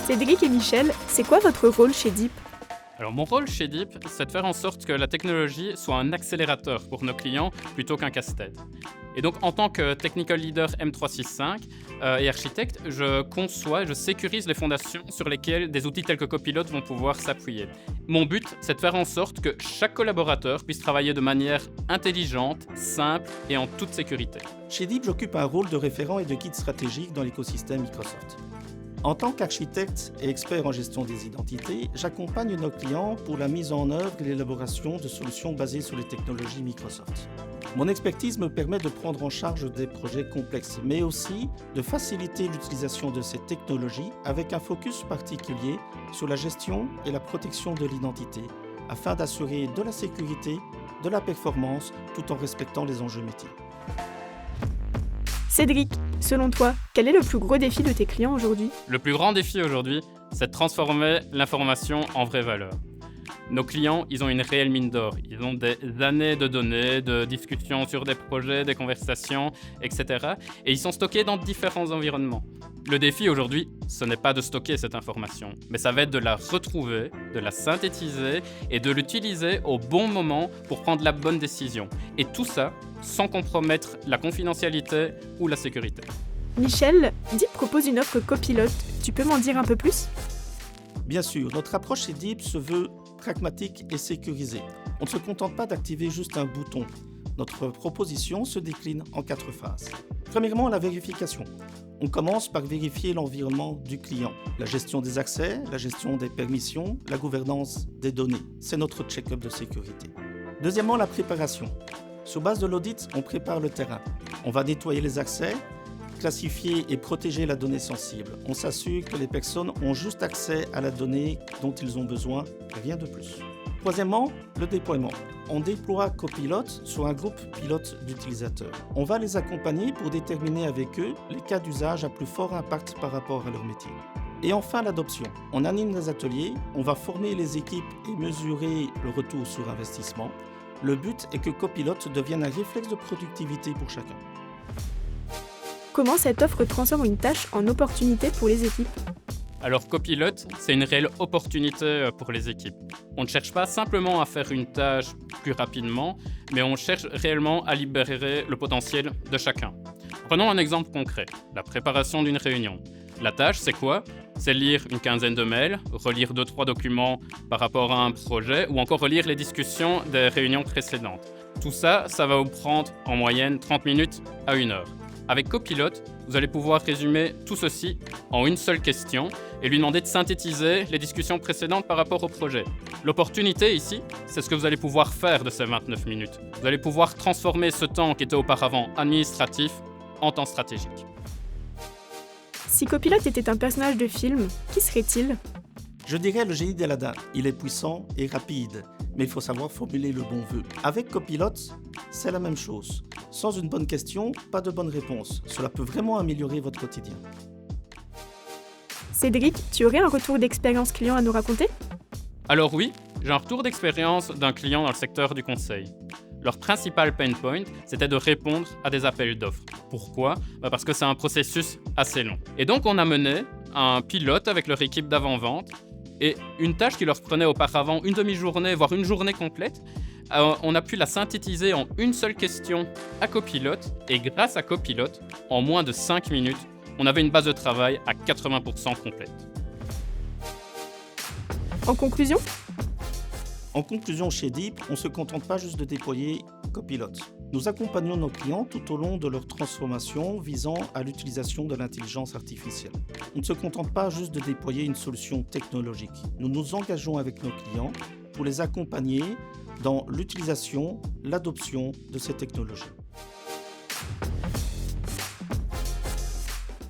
Cédric et Michel, c'est quoi votre rôle chez Deep? Alors mon rôle chez Deep, c'est de faire en sorte que la technologie soit un accélérateur pour nos clients plutôt qu'un casse-tête. Et donc en tant que Technical Leader M365 et architecte, je conçois et je sécurise les fondations sur lesquelles des outils tels que Copilot vont pouvoir s'appuyer. Mon but, c'est de faire en sorte que chaque collaborateur puisse travailler de manière intelligente, simple et en toute sécurité. Chez Deep, j'occupe un rôle de référent et de guide stratégique dans l'écosystème Microsoft. En tant qu'architecte et expert en gestion des identités, j'accompagne nos clients pour la mise en œuvre et l'élaboration de solutions basées sur les technologies Microsoft. Mon expertise me permet de prendre en charge des projets complexes, mais aussi de faciliter l'utilisation de ces technologies avec un focus particulier sur la gestion et la protection de l'identité, afin d'assurer de la sécurité, de la performance, tout en respectant les enjeux métiers. Cédric, selon toi, quel est le plus gros défi de tes clients aujourd'hui? Le plus grand défi aujourd'hui, c'est de transformer l'information en vraie valeur. Nos clients, ils ont une réelle mine d'or. Ils ont des années de données, de discussions sur des projets, des conversations, etc. Et ils sont stockés dans différents environnements. Le défi aujourd'hui, ce n'est pas de stocker cette information, mais ça va être de la retrouver, de la synthétiser et de l'utiliser au bon moment pour prendre la bonne décision. Et tout ça sans compromettre la confidentialité ou la sécurité. Michel, Deep propose une offre Copilot. Tu peux m'en dire un peu plus? Bien sûr, notre approche chez Deep se veut pragmatique et sécurisée. On ne se contente pas d'activer juste un bouton. Notre proposition se décline en 4 phases. Premièrement, la vérification. On commence par vérifier l'environnement du client, la gestion des accès, la gestion des permissions, la gouvernance des données. C'est notre check-up de sécurité. Deuxièmement, la préparation. Sur base de l'audit, on prépare le terrain. On va nettoyer les accès, classifier et protéger la donnée sensible. On s'assure que les personnes ont juste accès à la donnée dont ils ont besoin, rien de plus. Troisièmement, le déploiement. On déploie Copilot sur un groupe pilote d'utilisateurs. On va les accompagner pour déterminer avec eux les cas d'usage à plus fort impact par rapport à leur métier. Et enfin, l'adoption. On anime des ateliers, on va former les équipes et mesurer le retour sur investissement. Le but est que Copilot devienne un réflexe de productivité pour chacun. Comment cette offre transforme une tâche en opportunité pour les équipes? Alors Copilot, c'est une réelle opportunité pour les équipes. On ne cherche pas simplement à faire une tâche plus rapidement, mais on cherche réellement à libérer le potentiel de chacun. Prenons un exemple concret, la préparation d'une réunion. La tâche, c'est quoi? C'est lire une quinzaine de mails, relire 2-3 documents par rapport à un projet ou encore relire les discussions des réunions précédentes. Tout ça, ça va vous prendre en moyenne 30 minutes à 1 heure. Avec Copilot, vous allez pouvoir résumer tout ceci en une seule question et lui demander de synthétiser les discussions précédentes par rapport au projet. L'opportunité ici, c'est ce que vous allez pouvoir faire de ces 29 minutes. Vous allez pouvoir transformer ce temps qui était auparavant administratif en temps stratégique. Si Copilot était un personnage de film, qui serait-il? Je dirais le génie d'Aladin. Il est puissant et rapide, mais il faut savoir formuler le bon vœu. Avec Copilot, c'est la même chose. Sans une bonne question, pas de bonne réponse. Cela peut vraiment améliorer votre quotidien. Cédric, tu aurais un retour d'expérience client à nous raconter? Alors oui, j'ai un retour d'expérience d'un client dans le secteur du conseil. Leur principal pain point, c'était de répondre à des appels d'offres. Pourquoi? Parce que c'est un processus assez long. Et donc on a mené un pilote avec leur équipe d'avant-vente et une tâche qui leur prenait auparavant une demi-journée, voire une journée complète, on a pu la synthétiser en une seule question à Copilot et grâce à Copilot, en moins de 5 minutes, on avait une base de travail à 80% complète. En conclusion, chez Deep, on ne se contente pas juste de déployer Copilot. Nous accompagnons nos clients tout au long de leur transformation visant à l'utilisation de l'intelligence artificielle. On ne se contente pas juste de déployer une solution technologique. Nous nous engageons avec nos clients pour les accompagner dans l'utilisation, l'adoption de ces technologies.